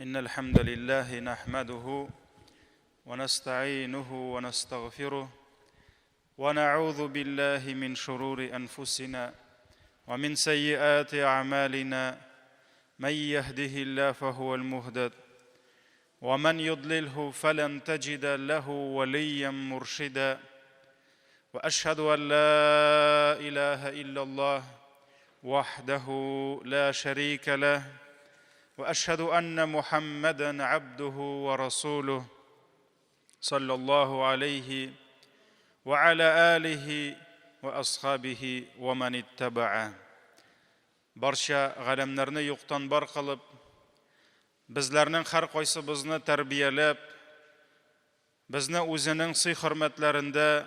إن الحمد لله نحمده ونستعينه ونستغفره ونعوذ بالله من شرور أنفسنا ومن سيئات أعمالنا من يهده الله فهو المهتد ومن يضلله فلن تجد له وليا مرشدا وأشهد أن لا إله إلا الله وحده لا شريك له وأشهد أن محمدًا عبده ورسوله صلى الله عليه وعلى آله وأصحابه ومن اتبعه. Barcha галәмнәрне юктан бар кылып, безләрнең һәр кайсыбызны тәрбияләп, безне үзенең сый-хөрмәтләрендә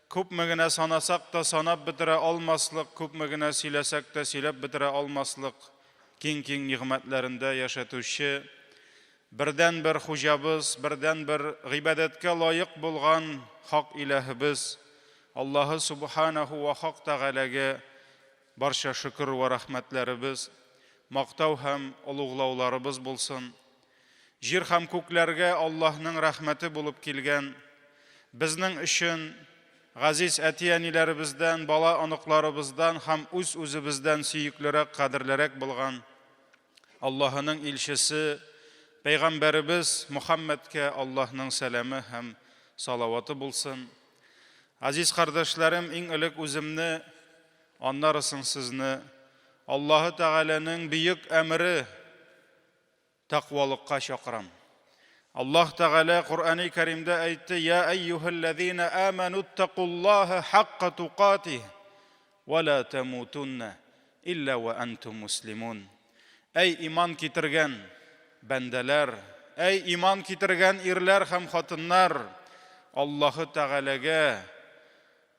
күпме генә санасак та санап бетерә алмаслык, күпме генә сөйләсәк тә сөйләп бетерә алмаслык киң-киң нигъмәтләрендә яшәтүче, бердән бер хуҗабыз, бердән бер гыйбадәткә лаек булган хак илаһыбыз Аллаһы субханаһу ва хак тәгаләгә барча шөкр ва рәхмәтләребез, мактау һәм улуглауларыбыз булсын. Җир һәм күкләргә Аллаһның рәхмәте булып килгән, безнең өчен газиз әти-әниләребездән, бала аныкларыбыздан һәм үзебездән сөеклерәк, кадерлерәк булган Аллаһның илчесе, пәйгамбәребез Мөхәммәдкә Аллаһның сәламе һәм салаваты булсын. Азиз кардәшләрем, иң элек үземне, аннары соң сезне Аллаһы Тәгаләнең бөек әмере тақвалыкка чакырам. Allah Teala Kur'an-ı Kerim'de ayette: "Ya eyyuhellezine amenu ittaqullaha hakka tuqatih ve la temutunna illa ve entum muslimun." Ey iman kitirgen bendeler, ey iman kitirgen irler hem hatınlar, Allah'ı Teala'ga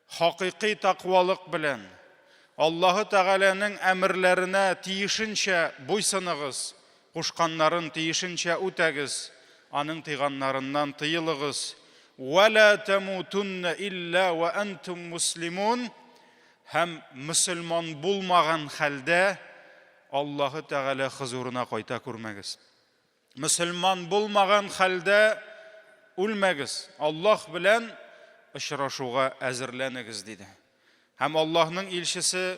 hakiki takvalık bilen, Allah'ı Teala'nın emirlerine tiyişinçe buysanıgız, kuşkanların tiyişinçe ütegiz. Anın tıyganlarından tıyılığız. وَلَا تَمُوتُنَّ إِلَّا وَأَنْتُمْ مُسْلِمُونَ. Hem Müslüman bulmağın halde Allah'ı Teala huzuruna koyta kurmegiz. Müslüman bulmağın halde ölmegiz. Allah bilen ışraşuğa əzirlenigiz dedi. Hem Allah'ın ilçisi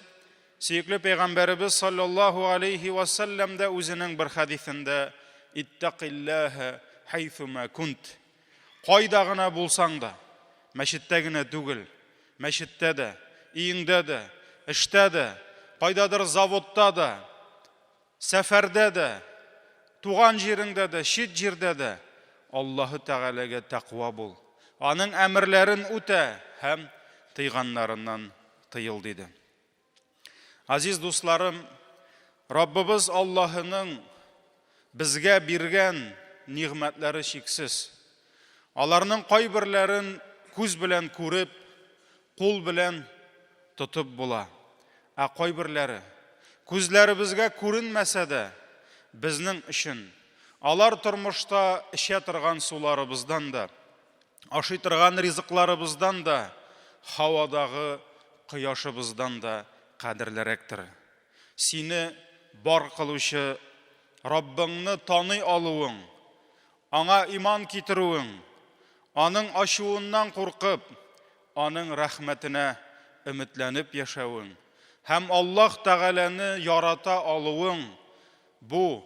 Süykli Peygamberimiz sallallahu aleyhi ve sellem de özünün bir hadisinde İttaqillâhe haythuma kunt. Qayda gına bulsan da, мәчеттә генә түгел, мәчеттә дә, өеңдә дә, эштә дә, кайдадыр заводта да, сәфәрдә дә, туган җиреңдә дә, чит җирдә дә Аллаһы Тәгаләгә тақва бул. Аның әмерләрен үтә һәм тыйганнарыннан тыйыл диде. Азиз дусларым, Раббыбыз Аллаһының безгә биргән нигъмәтләре чиксез. Аларның кайберләрен күз белән күреп, кул белән тотып була. Ә кайберләре күзләребезгә күренмәсә дә, безнең өчен алар тормышта эчә торган суларыбыздан да, ашый торган ризыкларыбыздан да, һавадагы кояшыбыздан да кадерлерәктер. Сине бар кылучы Rabbыңны таный алуың, аңа иман китерүең, аның ачуыннан куркып, аның рәхмәтенә өметләнеп яшәүең һәм Аллаһ Тәгаләне ярата алуың бу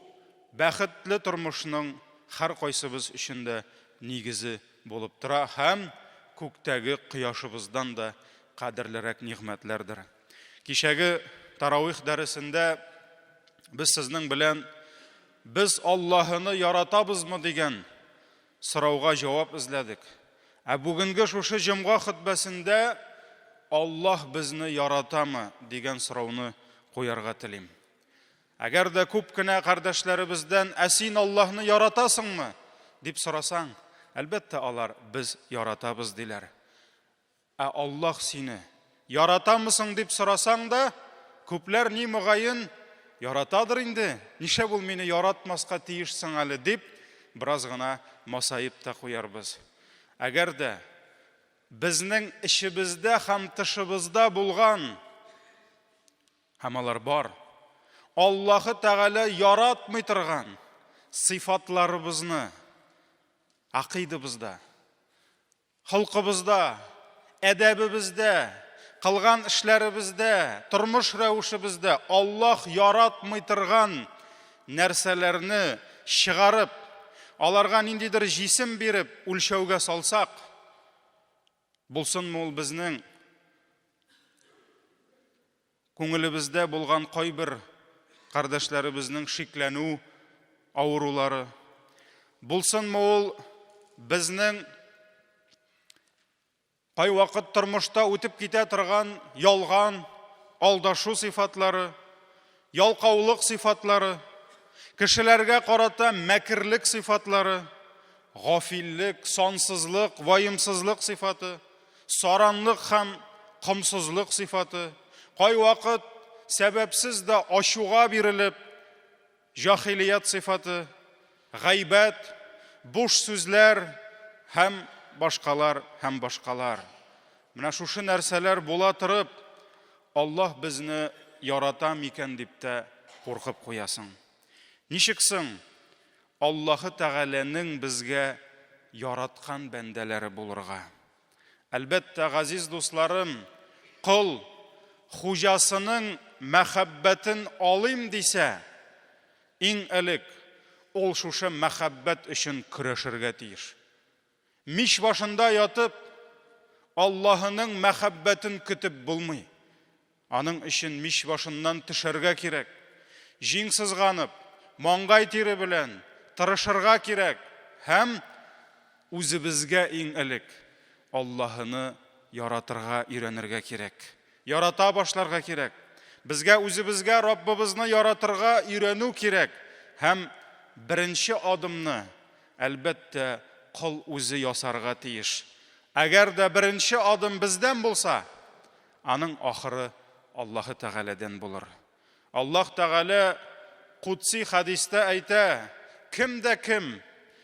бәхетле тормышның һәр кайсыбыз өчен дә нигезе булып тора һәм күктәге кояшыбыздан да кадерлерәк нигъмәтләрдер. Кичәге таравих дәресендә без сезнең белән biz Allah'ını yaratabızmı degen sırauğa cevap izledik. Bugünkü şuşu cümğa hutbesinde Allah bizni yaratamı degen sıraunu koyarga tilim. Eğer de köpkine kardeşlerimizden esin Allah'ını yaratasın mı deyip sorasan, elbette alar biz yaratabız diler. Allah seni yaratamısın deyip sorasan da köpler ni mügayın yaratadыр инде. Нишләп ул мине яратмаска тиешсең әле дип, бераз гына масаип та куярбыз. Әгәр дә безнең ишебездә һәм тышыбызда булган һәм алар бар, Аллаһы Тәгалә яратмый торган, сыйфатларыбызны акыйдыбызда, халкыбызда, әдәбебездә, кылган эшләребездә, тормыш рәвешебездә Аллаһ яратмый торган нәрсәләрне чыгарып, аларга ниндидер җисем биреп, үлчәүгә салсак, булсынмы ул безнең күңелебездә булган кайбер кардәшләребезнең шикләнү авырулары, булсынмы ул безнең кай вакыт тормышта үтеп китә торган ялган, алдашу сыйфатлары, ялкаулык сыйфатлары, кешеләргә карата мәкерлек сыйфатлары, гафиллек, сансызлык, ваемсызлык сыйфаты, саранлык һәм кымсызлык сыйфаты, кай вакыт сәбәпсез дә ачуга бирелеп, җахилият сыйфаты, гайбәт, буш сүзләр һәм башкалар. Менә шушы нәрсәләр була торып, Аллаһ безне ярата микән дип тә куркып куясың. Ничек соң Аллаһы Тәгаләнең безгә яраткан бәндәләре булырга? Әлбәттә, газиз дусларым, кул хуҗасының мәхәббәтен алыйм дисә, иң элек ул шушы мәхәббәт өчен көрәшергә тиеш. Мич башында ятып, Аллаһының мәхәббәтен көтеп булмый. Аның өчен мич башыннан төшәргә кирәк. Җиңсызганып, маңгай тире белән тырышырга кирәк һәм үзебезгә иң элек Аллаһыны яратырга өйрәнергә кирәк. Ярата башларга кирәк. Безгә үзебезгә Раббыбызны яратырга өйрәнү кирәк һәм беренче адымны әлбәттә кул үзе ясарга тиеш. Әгәр дә беренче адым бездән булса, аның ахыры Аллаһы Тәгаләдән булыр. Аллаһ Тәгалә Кудси хадистә әйтә: кем дә кем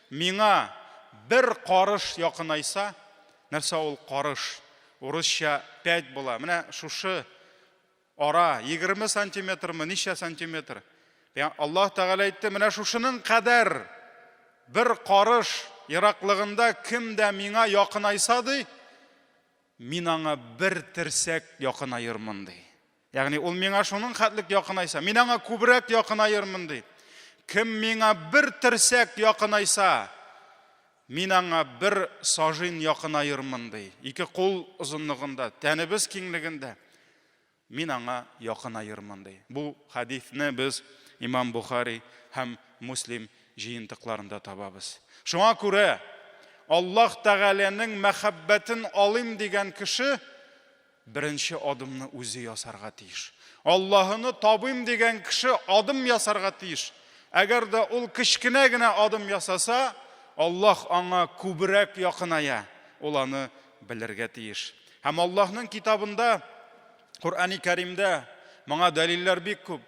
миңа бер карыш якынайса, нәрсә ул карыш? Урысча 5 була. Менә шушы ара 20 сантиметрмы, ничә сантиметр? Аллаһ Тәгалә әйтте, менә шушының кадәр бер карыш ераклыгында кем дә миңа якынайса ди, мин аңа бер терсәк якынайырмын ди. Ягъни ул миңа шуның хәтлек якынайса, мин аңа күбрәк якынайырмын ди. Кем миңа бер терсәк якынайса, мин аңа бер сажин якынайырмын ди. 2 кул озынлыгында, тәнебез киңлегендә мин аңа якынайырмын ди. Бу хадисне без Имам Бухари һәм Муслим җыентыкларында табабыз. Шуңа күрә Аллаһ Тәгаләнең мәхәббәтен алыйм дигән кеше беренче адымны үзе ясарга тиеш. Аллаһыны табыйм дигән кеше адым ясарга тиеш. Әгәр дә ул кичкенә генә адым ясаса, Аллаһ аңа күбрәк якыная. Ул аны белергә тиеш. Һәм Аллаһның китабында, Куръани Кәримдә моңа дәлилләр бик күп.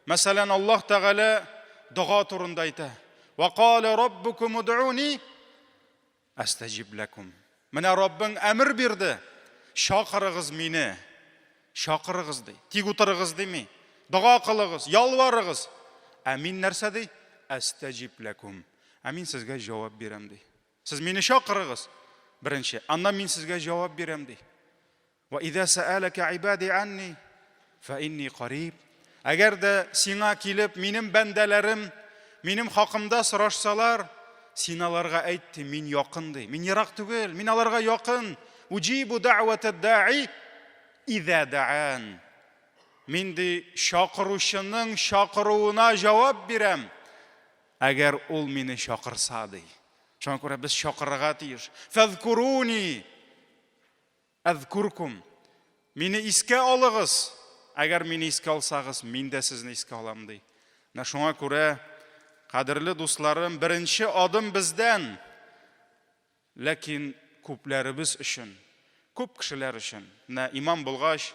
Мәсәлән, Аллаһ Тәгалә дуга турында әйтә: "Ва қала раббукум уд'уни астаҗиб лакум." Менә Раббың әмер бирде: "Шакырыгыз мине, шакырыгыз" ди. Тик утырыгыз дими. Дуга кылыгыз, ялварыгыз. Ә мин нәрсә ди? Астаҗиб лакум. Ә мин сезгә җавап бирәм ди. Сез мине шакырыгыз беренче, аннан мин сезгә җавап бирәм ди. "Ва иза саалака ибади анни фа инни қариб." Әгәр дә сиңа килеп минем бәндәләрем минем хакымда сорашсалар, син аларга әйт, мин якын ди. Мин ерак түгел, мин аларга якын. Уҗибу даъватад да'i иза да'ан. Мин ди шакыручының шакыруына җавап бирәм, әгәр ул мине шакырса ди. Шуңа күрә без шакырырга тиеш. Фазкуруни азкуркум. Мине искә алыгыз. Әгәр мине искә алсагыз, мин дә сезне искә алам ди. Шуңа күрә, кадерле дусларым, беренче адым бездән, ләкин күпләребез өчен, күп кешеләр өчен. Имам булгач,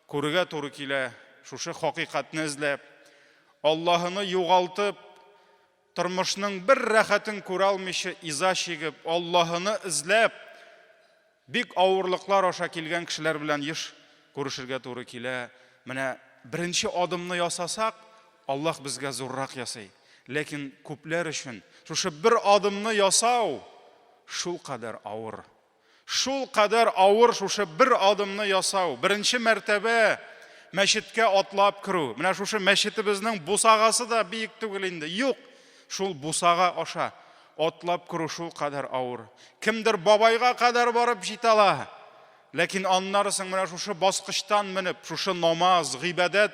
күрергә туры килә, шушы хакыйкатьне эзләп, Аллаһыны югалтып, тормышның бер рәхәтен күрә алмыйча иза чигеп, Аллаһыны эзләп, бик авырлыклар аша килгән кешеләр белән еш күрешергә туры килә. Менә беренче адымны ясасак, Аллаһ безгә зуррак ясый. Ләкин күпләр өчен шушы бер адымны ясау шул кадәр авыр. Шул кадәр авыр шушы бер адымны ясау. Беренче мәртәбә мәчеткә атлап керү. Менә шушы мәчетебезнең бусагасы да биек түгел инде. Юк, шул бусага аша атлап керү шул кадәр авыр. Кемдер бабайга кадәр барып җитә ала. Ләкин аннарысын менә шушы баскычтан менеп, шушы намаз, гыйбадәт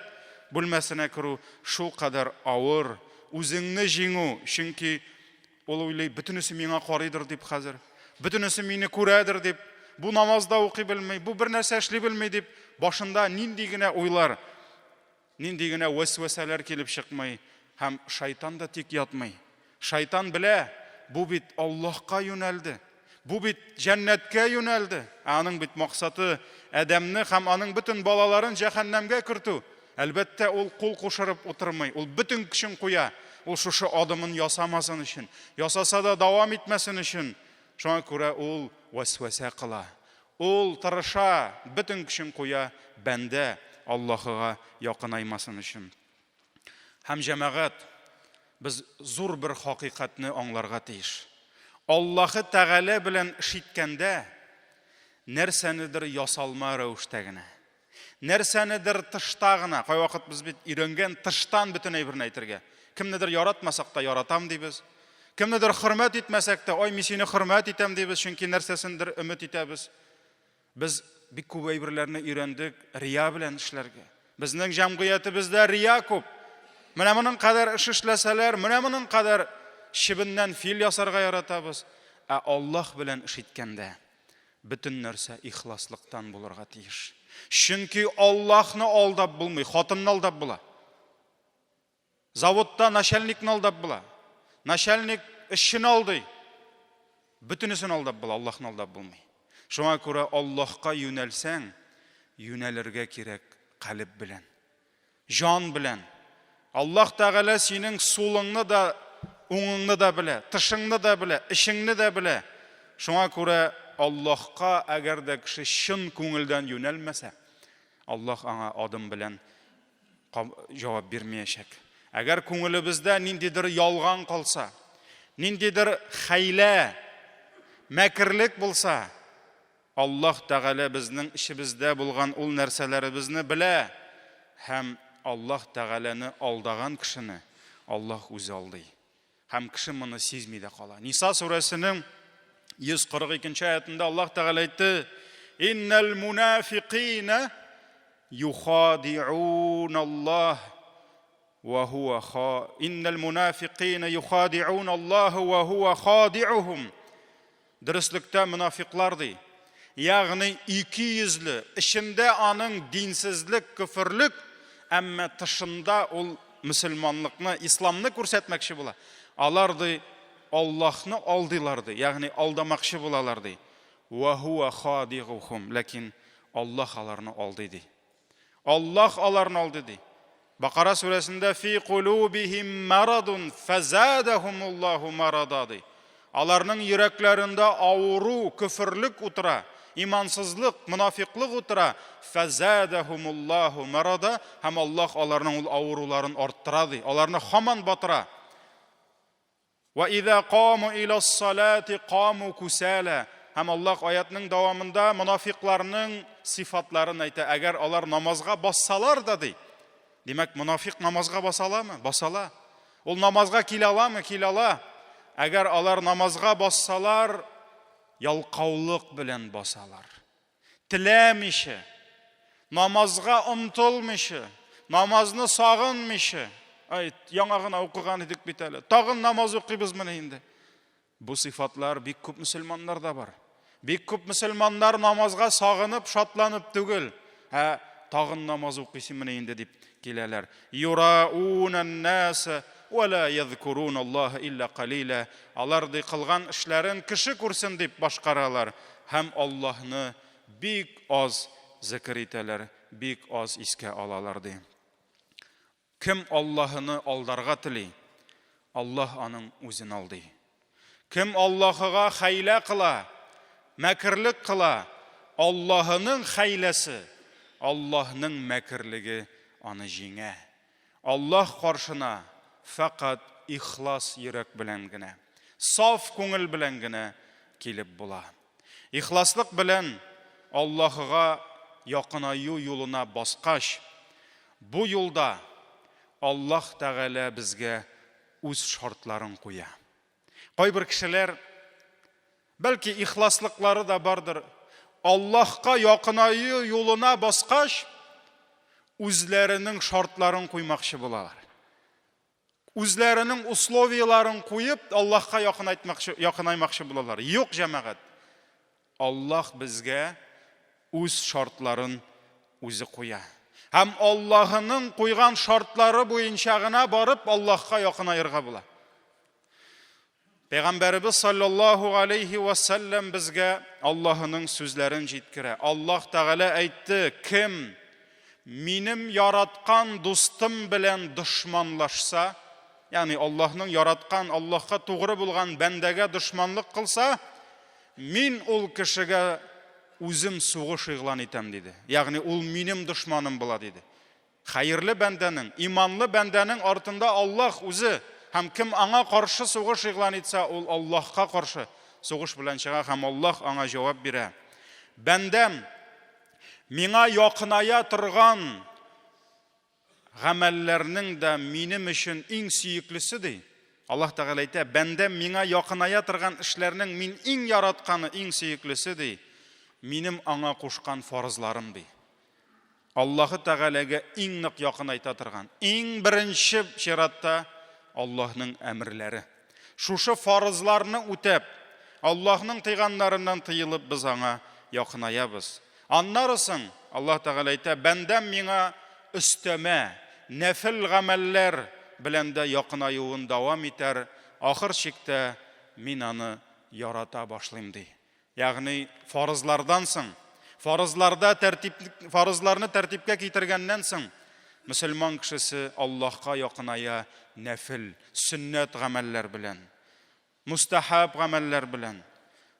бүлмәсенә керү шул кадәр авыр. Үзеңне җиңү, чөнки ул уйлый, бөтенесе миңа карыйдыр дип хәзер. Бөтенесе мине күрәдер дип, бу намазда укый белмәй, бу бер нәрсә эшли белмәй дип, башында нинди генә уйлар, нинди генә вәсвәсәләр килеп чыкмый, һәм шайтан да тик ятмый. Шайтан белә, бу бит Аллаһка юнәлде. Бу бит җәннәткә юнәлде. Аның бит максаты адәмне һәм аның бөтен балаларын җәһәннәмгә кертү. Әлбәттә, ул кул кушырып утырмый, ул бөтен көчен куя. Ул шушы адымын ясамасын өчен, ясаса да дәвам итмәсен өчен. Шуңа күрә ул вәсвәсә кыла. Ул тырыша, бөтен көчен куя, бәндә Аллаһыга якынаймасын өчен. Һәм җәмәгать, без зур бер хакыйкатьне аңларга тиеш. Аллаһы Тәгалә белән ишеткәндә нәрсәнедер ясалма рәвештә генә. Нәрсәнедер тышта гына. Кайвакыт без бит өйрәнгән тыштан бөтен әйберне әйтергә. Кемнедер яратмасак та яратам дибез. Кемнедер хөрмәт итмәсәк тә, ой, мин сине хөрмәт итәм дибез, чөнки нәрсәсендер өмет итәбез. Без бик күп әйберләрне өйрәндек рия белән эшләргә. Безнең җәмгыятебездә рия күп. Менә моның кадәр эш эшләсәләр, менә моның кадәр чибеннән фил ясарга яратабыз. Ә Аллаһ белән эш иткәндә бөтен нәрсә ихласлыктан булырга тиеш. Чөнки Аллаһны алдап булмый, хатынны алдап була. Заводта начальникны алдап була. Начальник эшчене алдый. Бөтенесен алдап була, Аллаһны алдап булмый. Шуңа күрә Аллаһка юнәлсәң, юнәлергә кирәк калб белән, җан белән. Аллаһ Тәгалә синең сулыңны да, уңыңны да белә, тышыңны да белә, ишеңне дә белә. Шуңа күрә Аллаһка әгәр дә кеше чын күңелдән юнәлмәсә, Аллаһ аңа адым белән җавап бирмәячәк. Әгәр күңелебездә ниндидер ялган калса, ниндидер хәйлә, мәкерлек булса, Аллаһ Тәгалә безнең ишебездә булган ул нәрсәләребезне белә, һәм Аллаһ Тәгаләне алдаган кешене Аллаһ үзе алдый. Һәм кеше моны сизми дә кала. Ниса сүрәсенең 142-нче аятында Аллаһ Тәгалә әйтте: "Иннал мунафиқина юхади'уналлаһ ва хуа иннал мунафиқина юхади'уналлаһ ва хуа хади'ухум." Дөрестлектә мунафиклар ди. Ягъни ике йөзле, ичендә аның динсезлек, күфрлек, әмма тышында ул мөселманлыкны, исламны күрсәтмәкче була. Алар ди Аллаһны алдыйлар ди, ягъни алдамакчы булалар ди. Ва хуа хади'ухум, ләкин Аллаһ аларны алдый ди. Аллаһ аларны алдый ди. Бакара сүрәсендә фи кулубихим марадун фазадахумуллаху марада ди. Аларның йөрәкләрендә авыру, күфрлек утыра, имансызлык, мунафиклык утыра. Фазадахумуллаху марада, һәм Аллаһ аларның ул авыруларын арттыра ди. Аларны һаман батыра. Ва иза каму илас-салати каму кусала. Һәм Аллаһ аятның дәвамында мунафикларның сифатларын әйтә. Әгәр алар намазга бассалар да ди. Димәк, мунафик намазга басаламы? Басала. Ул намазга килә аламы? Килә ала. Әгәр алар намазга бассалар, ялкаулык белән басалар. Теләмише, намазга омтылмыйча, намазны сагынмыйча. Айт, яңа гына укыган идек бит әле. Тагын намаз укыйбыз менә инде. Бу сифатлар бик күп мөселманнарда бар. Бик күп мөселманнар намазга сагынып, шатланып түгел, тагын намаз укыйсы менә инде дип киләләр. Юраунан-наса ва ла язкуруналлаха илля калила. Алар ди кылган эшләрен кеше күрсен дип башкаралар, һәм Аллаһны бик аз зикр итәләр, бик аз искә алалар ди. Кем Аллаһны алдарга тели, Аллаһ аның үзен алдый. Кем Аллаһыга хәйлә кыла, мәкерлек кыла, Аллаһының хәйләсе, Аллаһның мәкерлеге аны җиңә. Аллаһ каршына фақат ихлас йөрәк белән генә, саф күңел белән генә килеп була. Ихласлык белән Аллаһыга якынаю юлына баскач, бу юлда Аллаһ Тәгалә безгә үз шартларын куя. Кайбер кешеләр, бәлки ихласлыклары да бардыр, Аллаһка якынаю юлына баскач, үзләренең шартларын куймакчы булалар. Үзләренең условияларын куеп, Аллаһка якынаймакчы булалар. Юк, җәмәгать. Аллаһ безгә үз шартларын үзе куя. Һәм Аллаһының куйган шартлары буенча гына барып Аллаһка якынаерга була. Пәйгамбәрбез саллаллаһу алейхи ва саллям безгә Аллаһының сүзләрен җиткерә. Аллаһ Тәгалә әйтте: "Кем минем яраткан дустым белән дошманлашса, ягъни Аллаһның яраткан, Аллаһка тугры булган бәндәгә дошманлык кылса, мин ул кешегә үзем сугыш игълан итәм", диде. Ягъни ул минем дошманым була, диде. Хәерле бәндәнең, иманлы бәндәнең артында Аллаһ үзе, һәм кем аңа каршы сугыш игълан итсә, ул Аллаһка каршы сугыш белән чыга, һәм Аллаһ аңа җавап бирә. Бәндәм миңа якыная торган гамәлләрнең дә минем өчен иң сөеклесе, ди. Аллаһ Тәгалә әйтә: "Бәндәм миңа якыная торган эшләрнең мин иң яратканы, иң сөеклесе, ди. Минем аңа кушкан фарызларым", ди. Аллаһ Тәгаләгә иң нык якынайта торган, иң беренче чиратта Аллаһның әмерләре. Шушы фарызларны үтәп, Аллаһның тыйганнарыннан тыелып без аңа якынаябыз. Аннарысын Аллаһ Тәгалә әйтә: "Бәндәм миңа өстәмә, нәфил гамәлләр белән дә якынаюын дәвам итәр, ахыр чиктә мин аны ярата башлыйм", ди. Ягъни фарызлардан соң, фарызларны тәртипкә китергәннән соң, мөселман кешесе Аллаһка якыная нәфил, сөннәт гамәлләр белән, мустахаб гамәлләр белән.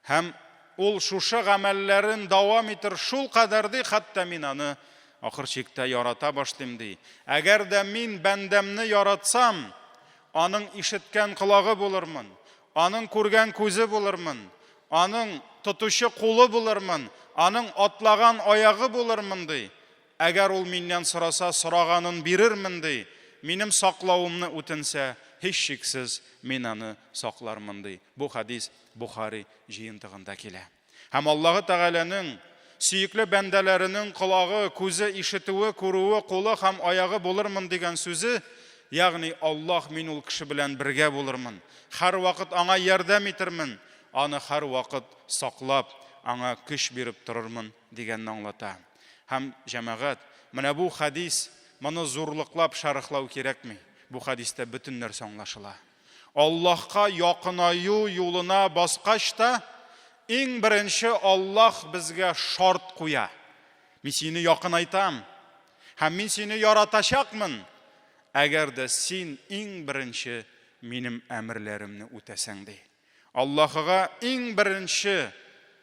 Һәм ул шушы гамәлләрен дәвам итер шул кадәр, ди, хәтта мин аны ахыр чиктә ярата башлыйм, ди. Әгәр дә мин бәндәмне яратсам, аның ишеткән колагы булырмын, аның күргән күзе булырмын, аның тотучы кулы булырмын, аның атлаган аягы булырмын, ди. Әгәр ул миннән сораса, сораганын бирермен, ди. Минем саклавымны үтенсә, һич шиксез мин аны саклармын, ди. Бу хадис Бухари җыентыгында килә. Һәм Аллаһ Тәгаләнең сөекле бәндәләренең колагы, күзе, ишетүе, күрүе, кулы һәм аягы булырмын дигән сүзе, ягъни Аллаһ мин ул кеше белән бергә булырмын, һәр вакыт аңа ярдәм итермен, аны һәр вакыт саклап, аңа көч биреп торырмын дигәнне аңлата. Һәм җәмәгать, менә бу хадис, моны зурлыклап шарахлау кирәкми. Бу хадистә бөтен нәрсә аңлашыла. Аллаһка якынаю юлына баскач та, иң беренче Аллаһ безгә шарт куя. Мин сине якынайтам, һәм мин сине яратачакмын, әгәр дә син иң беренче минем әмерләремне үтәсәң, ди. Аллаһыга иң беренче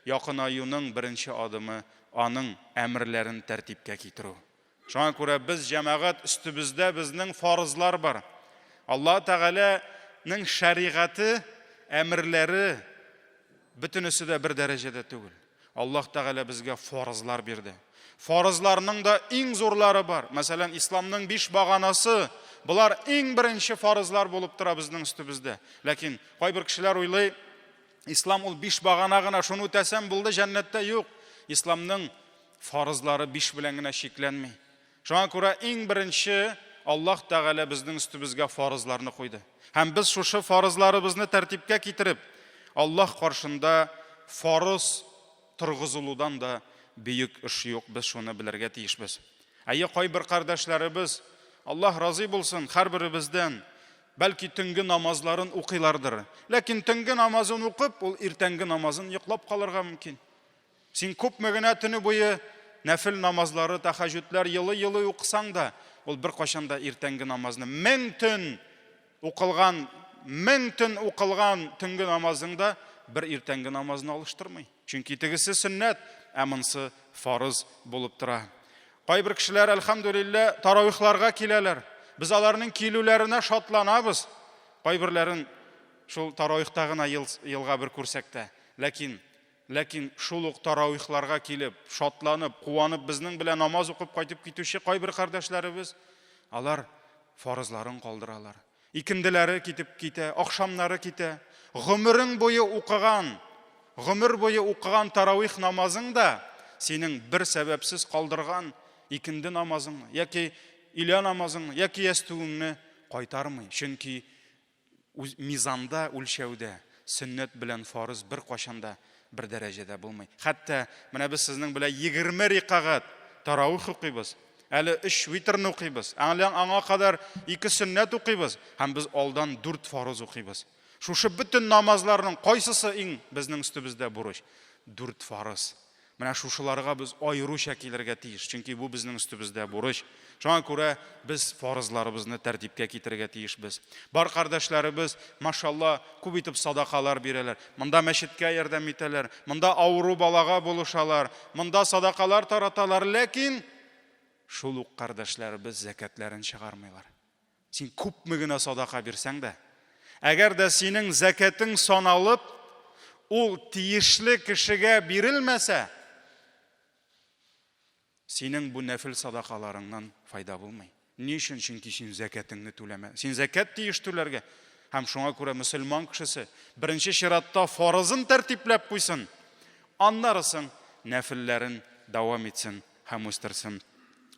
якынаюның беренче адымы аның әмерләрен тәртипкә китерү. Шуңа күрә без җәмәгать өстебездә безнең фарызлар бар. Аллаһ Тәгаләнең шәригате, әмерләре бөтенесе дә бер дәрәҗәдә түгел. Аллаһ Тәгалә безгә фарызлар бирде. Фарызларның да иң зурлары бар. Мәсәлән, исламның 5 баганасы, булар иң беренче фарызлар булып тора безнең өстебездә. Ләкин кайбер кешеләр уйлый, ислам ул 5 багана гына, шуны үтәсәм булды, җәннәттә. Юк. Исламның фарызлары 5 белән генә шикләнми. Шуңа күрә иң беренче Аллаһ Тәгалә безнең өстебезгә фарызларны куйды. Һәм без шушы фарызларыбызны тәртипкә китереп, Аллаһ каршында фарыз торгызылудан да бөек эш юк, без шуны белергә тиешбез. Әйе, кайбер кардәшләребез, Аллаһ разый булсын, һәрберебездән, бәлки төнге намазларын укыйлардыр. Ләкин төнге намазын укып, ул иртәнге намазын йоклап калырга мөмкин. Син күпме генә төне буе нәфил намазлары, тәһаҗҗүдләр йылы-йылы укысаң да, ул бер кашанда иртәнге намазны 1000 төн укылган, 1000 төн укылган төнге намазыңда бер иртәнге намазны алыштырмый. Чөнки тегесе сөннәт, ә монсы фарыз булып тора. Кайбер кешеләр, әлхәмдүлилләh, таравихларга киләләр. Без аларның килүләренә шатланабыз. Кайберләрен шул таравихта гына елга бер күрсәктә. Ләкин шул ук таравихларга килеп, шатланып, куанып безнең белән намаз укып кайтып китүче кайбер кардәшләребез, алар фарызларын калдыралар. Икенделәре китеп китә, акшамнары китә. Гомерең буе укыган таравих намазың да синең бер сәбәпсез калдырган икенде намазың, яки иля намазың, яки ястүңне кайтармый. Чөнки мизанда, үлчәүдә сөннәт белән фарыз бер кашанда бер дәрәҗәдә булмый. Хәтта менә без сезнең белән 20 рикагать таравих укыйбыз. Әле 3 витрны укыйбыз. Аңа кадәр 2 сөннәт укыйбыз. Һәм без алдан 4 фарыз укыйбыз. Шушы бөтен намазларның кайсысы иң безнең үстебездә бурыч? 4 фарыз. Менә шушыларга без айруча килергә тиеш. Чөнки бу безнең үстебездә бурыч. Шуңа күрә без фарызларыбызны тәртипкә китергә тиешбез. Бар кардәшләребез, машалла, күп итеп садакалар бирәләр. Монда мәчеткә ярдәм итәләр, монда авыру балага булышалар, монда садакалар тараталар, ләкин шул ук кардәшләребез закатларын чыгармыйлар. Син күпме генә садака бирсәң дә, әгәр дә синең закатың саналып, ул тиешле кешегә бирелмәсә, синең бу нәфил садакаларыңнан файда булмый. Ни өчен? Чөнки син закатыңны түләмә. Син закат тиеш түләргә. Һәм шуңа күрә мөселман кешесе беренче чиратта фарызын тәртипләп куйсын, аннары соң нәфилләрен дәвам итсен һәм үстерсен.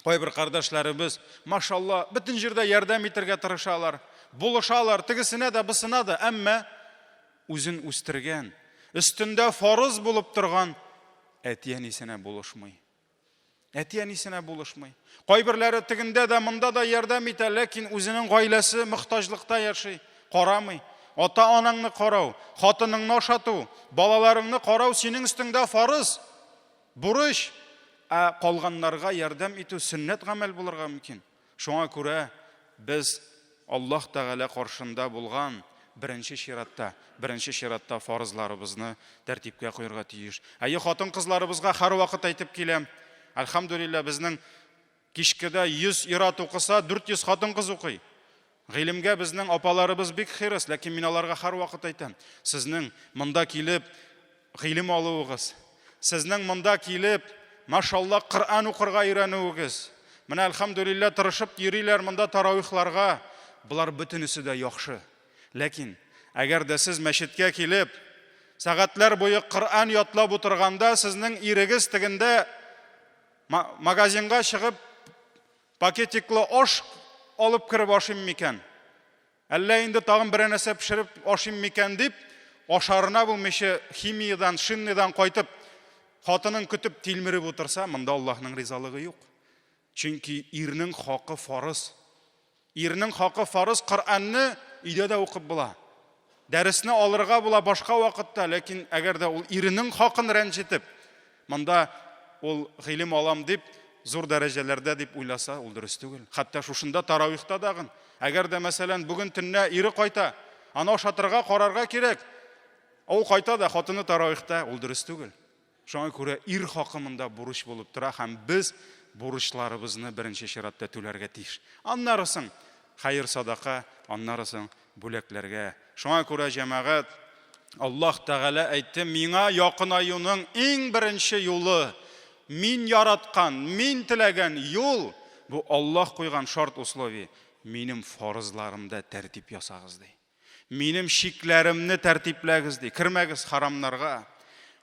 Кайбер кардәшләребез, машалла, бөтен җирдә ярдәм итәргә тырышалар, булышалар, тигесенә дә, бысына да, әмма үзен үстергән, өстендә фарыз булып торган әтиәнисенә булышмый. Кайберләре тигендә дә, монда да ярдәм итә, ләкин үзенең гаиләсе мөхтаҗлыкта яши, карамый. Ата-анаңны карау, хатыныңны ашату, балаларыңны карау синең өстеңдә фарыз, бурыч. Калганнарга ярдәм итү сөннәт гамәл булырга мөмкин. Шуңа күрә без Аллаһ Тәгалә каршында булган беренче чиратта фарызларыбызны тәртипкә куярга тиеш. Хатын-кызларыбызга һәр вакыт әйтеп киләм. Әлхәмдүлилләh, безнең кичкедә 100 ират укыса, 400 хатын-кыз укый. Гыйлемгә безнең апаларыбыз бик хирыс, ләкин мин аларга һәр вакыт әйтәм. Сезнең монда килеп гыйлем алуыгыз, сезнең монда килеп машалла Коръан укырга өйрәнүегез. Менә әлхәмдүлилләh тырышып йөриләр монда таравихларга. Булар бөтенесе дә яхшы. Ләкин әгәр дә сез мәчеткә килеп, сәгатьләр буе Коръан ятлап утырганда, сезнең ирегез тигендә магазинга чыгып пакетиклы аш алып киреп ашыйм микән? Әллә инде тагын бер нәрсә пешереп ашыйм микән дип, ашарына булмыйча химиядан, шинныйдан кайтып, хатынын көтеп тилмереп утырса, монда Аллаһның ризалыгы юк. Чөнки ирнең хакы фарыз. Ирнең хакы фарыз, Коръанны өйдә дә укып була. Дәресне алырга була башка вакытта, ләкин әгәр дә ул ирнең хакын рәнҗетеп, монда ул гыйлем алам дип, зур дәрәҗәләрдә дип уйласа, ул дөрес түгел. Хәтта шушында таравихта дагын, әгәр дә мәсәлән бүген төнне ире кайта, аны ашатырга карарга кирәк. Ул кайта да хатыны таравихта, ул дөрес түгел. Шуңа күрә ир хакымында бурыч булып тора һәм без бурычларыбызны беренче чиратта түләргә тиеш. Аннары соң хәер садака, аннары соң бүләкләргә. Шуңа күрә җәмәгать, Аллаһ Тәгалә әйтте, миңа якынаюның иң беренче юлы, мин яраткан, мин теләгән юл, бу Аллаһ куйган шарт условие, минем фарызларымда тәртип ясагыз ди. Минем шикләремне тәртипләгез ди. Кирмәгез харамнарга.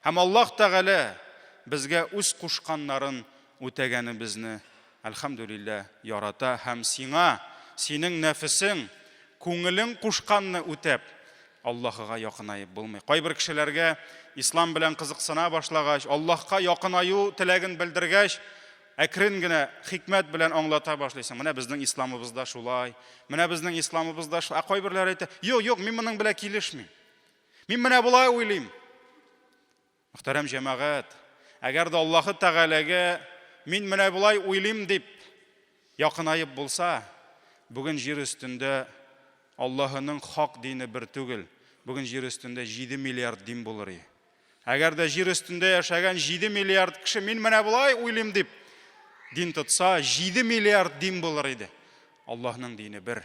Һәм Аллаһ Тәгалә безгә үз кушканнарын үтәгәнебезне әлхәмдүлилләh ярата һәм синең нәфесең, күңелең кушканны үтәп Аллаһыга якынайып булмый. Кайбер кешеләргә ислам белән кызыксына башлагач, Аллаһка якынаю теләген белдергәч, әкрен генә хикмәт белән аңлата башлыйсың. Менә безнең исламыбызда шулай. Менә безнең исламыбызда шулай. Кайберләр әйтә, "Юк, мин моның белән килешмим. Мин менә булай уйлыйм." Мөхтәрәм җәмәгать, әгәр дә Аллаһ Тәгаләгә мин менә булай уйлыйм дип якынайып булса, бүген җир өстендә Аллаһының хак дине бер түгел. Бүген җир өстендә 7 миллиард дин булыр. Әгәр дә җир өстендә яшәгән 7 миллиард кеше мин менә булай уйлыйм дип дин тотса, 7 миллиард дин булыр иде. Аллаһның дине бер.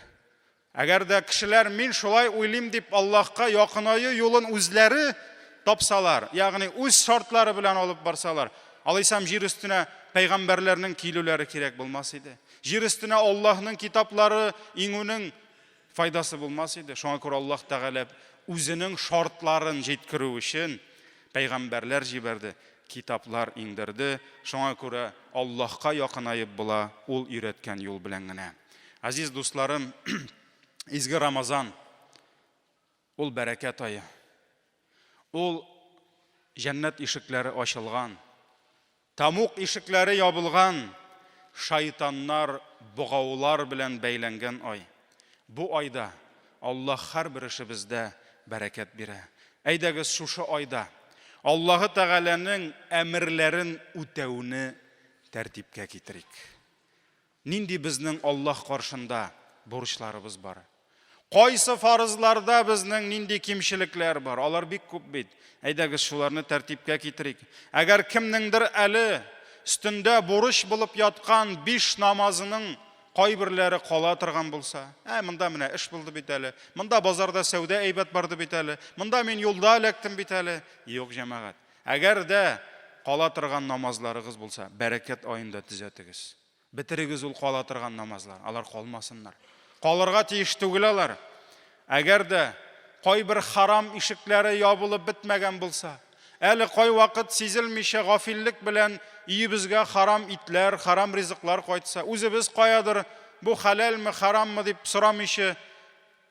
Әгәр дә кешеләр мин шулай уйлыйм дип Аллаһка якынаю юлын үзләре тапсалар, ягъни үз шартлары белән алып барсалар, алайсам җир өстенә пәйгамбәрләрнең килүләре кирәк булмас иде. Җир өстенә Аллаһның китаплары иңүнең файдасы булмас иде. Шуңа күрә Аллаһ Тәгалә үзенең шартларын җиткерү өчен пәйгамбәрләр җибәрде, китаплар иңдерде. Шуңа күрә Аллаһка якынайып була ул өйрәткән юл белән генә. Азиз дусларым, изге Рамазан ул бәрәкәт ае. Ул җәннәт ишекләре ачылган, тамук ишекләре ябылган, шайтаннар, богаулар белән бәйләнгән ай. Бу айда Аллаһ һәрбер эшебездә бәрәкәт бирә. Әйдәгез шушы айда Аллаһы Тәгаләнең әмерләрен үтәүне тәртипкә китерик. Нинди безнең Аллаһ каршында бурычларыбыз бар? Кайсы фарызларда безнең нинди кимчелекләр бар? Алар бик күп бит. Әйдәгез шуларны тәртипкә китерик. Әгәр кемнеңдер әле өстендә бурыч булып яткан 5 намазының кайберләре кала торган булса, монда менә эш булды бит әле, монда базарда сәүдә әйбәт барды бит әле, монда мин юлда эләктем бит әле. Юк, җәмәгать. Әгәр дә кала торган намазларыгыз булса, бәрәкәт аенда төзәтегез. Битерегез ул кала торган намазлар, алар калмасыннар. Калырга тиеш түгел алар. Әгәр дә кайбер харам ишекләре ябылып бетмәгән булса, әле кай вакыт сизелмичә гафиллек белән өебезгә харам итләр, харам ризыклар кайтса, үзебез каядыр бу халалмы, хараммы дип сорамыйча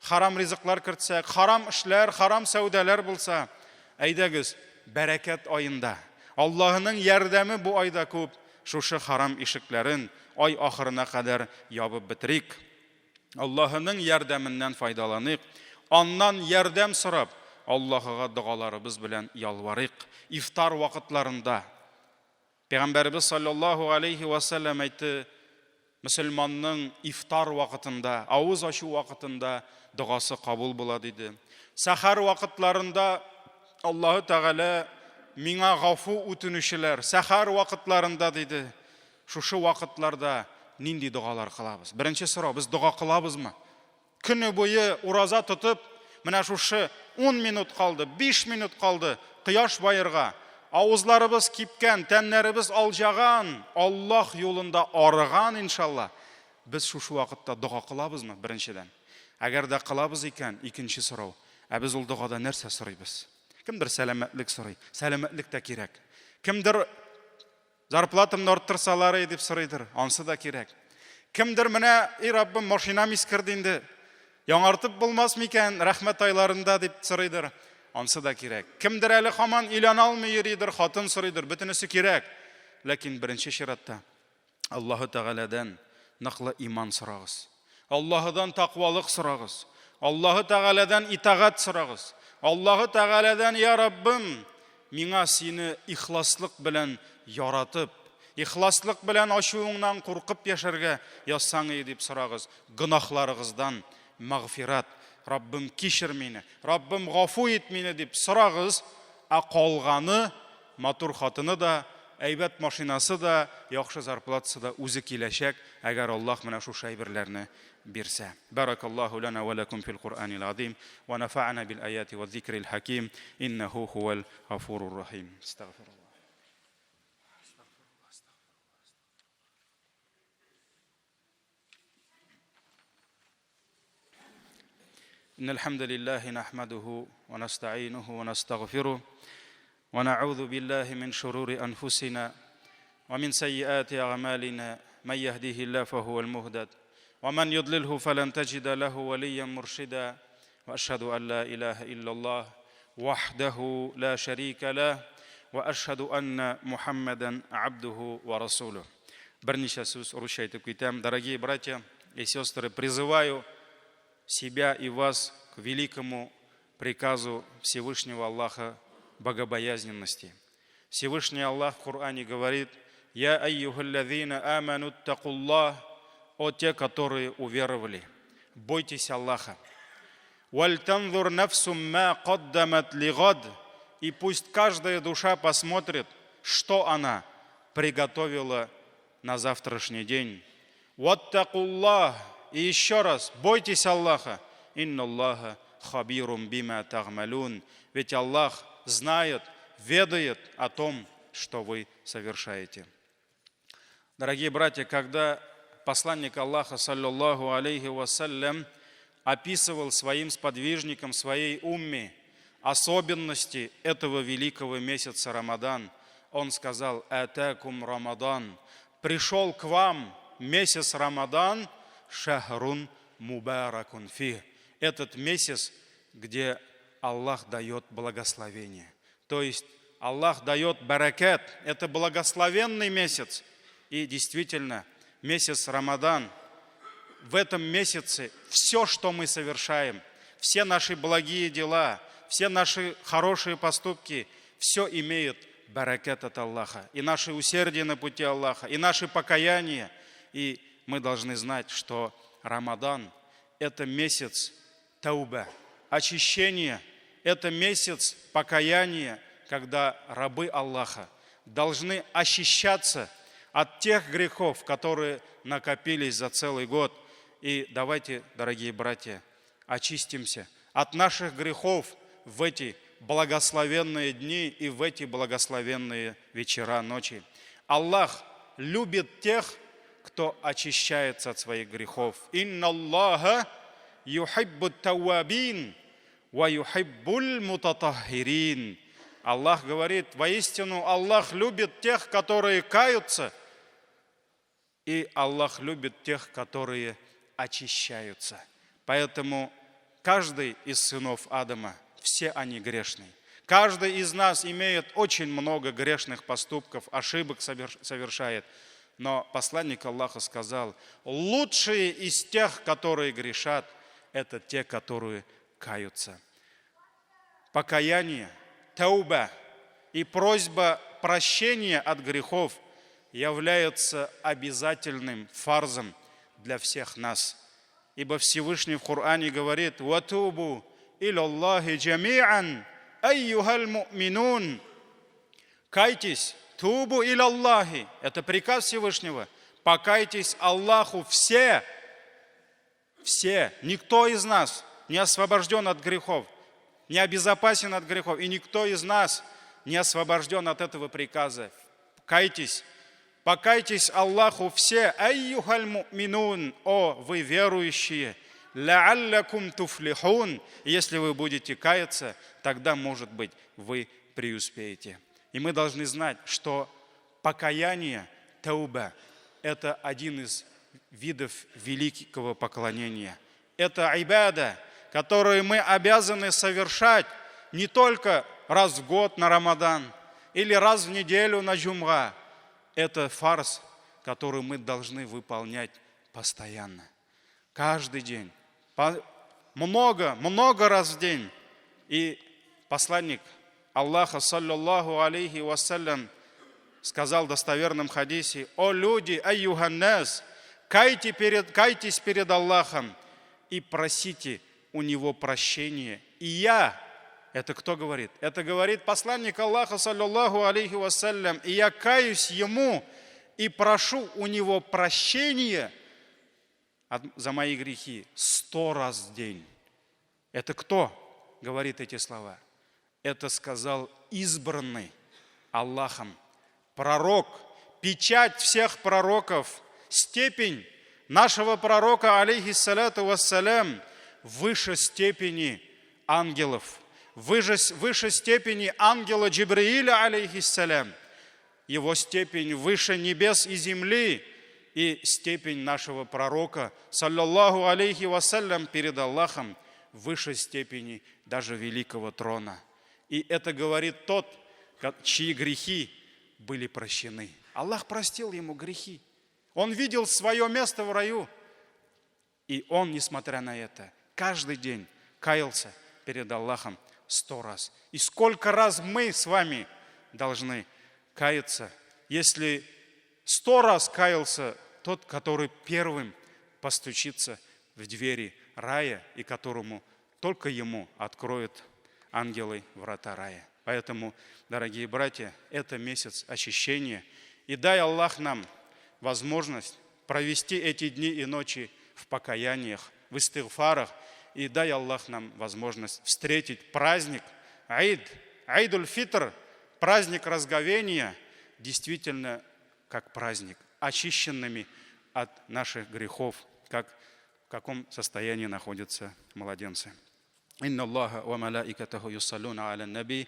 харам ризыклар кертсәк, харам эшләр, харам сәүдәләр булса, әйдәгез бәрәкәт аенда, Аллаһның ярдәме бу айда күп, шушы харам ишекләрен ай ахырына кадәр ябып битерик. Аллаһның ярдәменнән файдаланыйк. Аннан ярдәм сорап, Аллаһыга дугаларыбыз белән ялварыйк. Ифтар вакытларында Пәйгамбәрбез саллаллаһу алейхи ва саллям әйтте, мөселманның ифтар вакытында, авыз ачу вакытында дугасы кабул була диде. Сахар вакытларында Аллаһы Тәгалә миңа гафу үтенүчеләр, сахар вакытларында диде. Шушы вакытларда нинди дугалар кылабыз? Беренче сорау, без дуга кылабызмы? Көне буе ураза тотып, менә шушы 10 минут калды, 5 минут калды кояш баерга, авызларыбыз кипкән, тәннәребез алҗаган, Аллаһ юлында арыган иншалла. Без шушы вакытта дуга кылабызмы? Беренчедән. Әгәр дә кылабыз икән, икенче сорау, без ул дугада нәрсә сорыйбыз? Кемдер сәламәтлек сорый, сәламәтлек тә кирәк. Кемдер зарплатамны арттырсалар дип сорыйдыр, ансы да кирәк. Кемдер менә, Раббым, машинам искерде инде, яңартып булмас микән рәхмәт айларында дип сорыйдыр, ансы да кирәк. Кемдер әле һаман өйләнә алмый йөридер, хатын сорыйдыр, бөтенесе кирәк. Ләкин беренче чиратта Аллаһы Тәгаләдән ныклы иман сорагыз. Аллаһыдан тақвалык сорагыз. Аллаһы Тәгаләдән итагать сорагыз. Аллаһы Тәгаләдән, я Раббым, миңа сине ихласлык белән яратып, ихласлык белән ачуыңнан куркып яшәргә язсаң дип сорагыз. Гынахларыгыздан мәгъфират, Раббым кичер мине, Раббым гафу ит мине дип сорагыз. Калганы, матур хатыны да, әйбәт машинасы да, яхшы зарплатасы да үзе киләчәк, әгәр Аллаһ менә шушы әйберләрне бирсә. Баракаллаху лана ва лакум фил Кур'анил азим ва нафa'ana bil ayati ва зикрил хаким иннаху хувал гафурур рахим. Астагфируллах. إن الحمد لله نحمده ونستعينه ونستغفره ونعوذ بالله من شرور أنفسنا ومن سيئات أعمالنا من يهده الله فهو المهتد ومن يضلله فلن تجد له وليا مرشدا وأشهد أن لا إله إلا الله وحده لا شريك له وأشهد أن محمدا عبده ورسوله. Берничә сүз русча әйтеп китәм. Дорогие братья и сестры, призываю себя и вас к великому приказу Всевышнего Аллаха богобоязненности. Всевышний Аллах в Коране говорит: «Я айюхаллазина аману ттакуллах», о те, которые уверовали, бойтесь Аллаха. «Валь танзур нафсум ма каддамат лигад», и пусть каждая душа посмотрит, что она приготовила на завтрашний день. «Ваттакуллах», И еще раз, бойтесь Аллаха. Инна Аллаха хабирум бима тагмалун. Ведь Аллах знает, ведает о том, что вы совершаете. Дорогие братья, когда посланник Аллаха, саллаллаху алейхи вассалям, описывал своим сподвижникам, своей умме особенности этого великого месяца Рамадан, он сказал: «Атакум Рамадан», пришел к вам месяц Рамадан, шахрун мубаракун фи, этот месяц, где Аллах дает благословение. То есть Аллах дает баракат, это благословенный месяц. И действительно, месяц Рамадан, в этом месяце все, что мы совершаем, все наши благие дела, все наши хорошие поступки, все имеет баракат от Аллаха. И наше усердие на пути Аллаха, и наше покаяние. И мы должны знать, что Рамадан – это месяц тауба, очищения, это месяц покаяния, когда рабы Аллаха должны очищаться от тех грехов, которые накопились за целый год. И давайте, дорогие братья, очистимся от наших грехов в эти благословенные дни и в эти благословенные вечера, ночи. Аллах любит тех, кто очищается от своих грехов. Инна Аллаха юхиббут тауабин ва юхиббуль мутатаххирин. Аллах говорит: воистину Аллах любит тех, которые каются, и Аллах любит тех, которые очищаются. Поэтому каждый из сынов Адама, все они грешные. Каждый из нас имеет очень много грешных поступков, ошибок совершает. Но посланник Аллаха сказал: лучшие из тех, которые грешат, это те, которые каются. Покаяние, тауба и просьба прощения от грехов является обязательным фарзом для всех нас. Ибо Всевышний в Коране говорит: «Ватубу илаллахи джами'ан айюхаль му'минун». Кайтесь, тубу илаллахи, это приказ Всевышнего. Покайтесь Аллаху все, никто из нас не освобожден от грехов, не обезопасен от грехов, и никто из нас не освобожден от этого приказа. Кайтесь, покайтесь Аллаху все, айюхаль му'минун, о вы верующие, ла'аллякум туфлихун, если вы будете каяться, тогда, может быть, вы преуспеете. И мы должны знать, что покаяние, тауба, это один из видов великого поклонения. Это ибада, которую мы обязаны совершать не только раз в год на Рамадан или раз в неделю на Джумга. Это фарз, который мы должны выполнять постоянно. Каждый день. Много раз в день. И посланник Аллаха, саллаллаху алейхи вассалям, сказал в достоверном хадисе: «О люди, айюханнас, кайтесь перед Аллахом и просите у Него прощения. И я», это кто говорит? Это говорит посланник Аллаха, саллаллаху алейхи вассалям, «и я каюсь Ему и прошу у Него прощения за мои грехи 100 раз в день». Это кто говорит эти слова? Это сказал избранный Аллахом пророк, печать всех пророков, степень нашего пророка, алейхиссаляту вассалям, выше степени ангелов, выше степени ангела Джибраиля, алейхиссалям. Его степень выше небес и земли, и степень нашего пророка, саллаллаху алейхи вассалям, перед Аллахом выше степени даже великого трона. И это говорит тот, чьи грехи были прощены. Аллах простил ему грехи. Он видел свое место в раю. И он, несмотря на это, каждый день каялся перед Аллахом 100 раз. И сколько раз мы с вами должны каяться, если 100 раз каялся тот, который первым постучится в двери рая, и которому только ему откроют ангелы врата рая. Поэтому, дорогие братья, это месяц очищения. И дай Аллах нам возможность провести эти дни и ночи в покаяниях, в истигфарах. И дай Аллах нам возможность встретить праздник Айд-уль-Фитр, праздник разговения, действительно как праздник, очищенными от наших грехов, как в каком состоянии находятся младенцы. إن الله وملائكته يصلون على النبي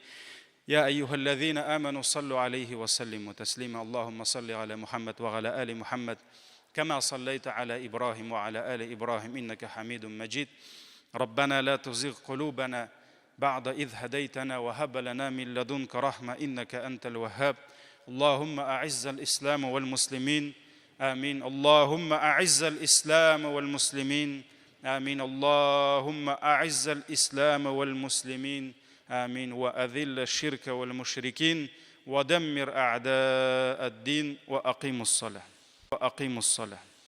يا أيها الذين آمنوا صلوا عليه وسلموا تسليما اللهم صل على محمد وعلى آل محمد كما صليت على إبراهيم وعلى آل إبراهيم إنك حميد مجيد ربنا لا تزغ قلوبنا بعد إذ هديتنا وهب لنا من لدنك رحمة إنك أنت الوهاب اللهم أعز الإسلام والمسلمين آمين اللهم أعز الإسلام والمسلمين آمين اللهم أعز الإسلام والمسلمين آمين وأذل الشرك والمشركين ودمر أعداء الدين وأقيموا الصلاة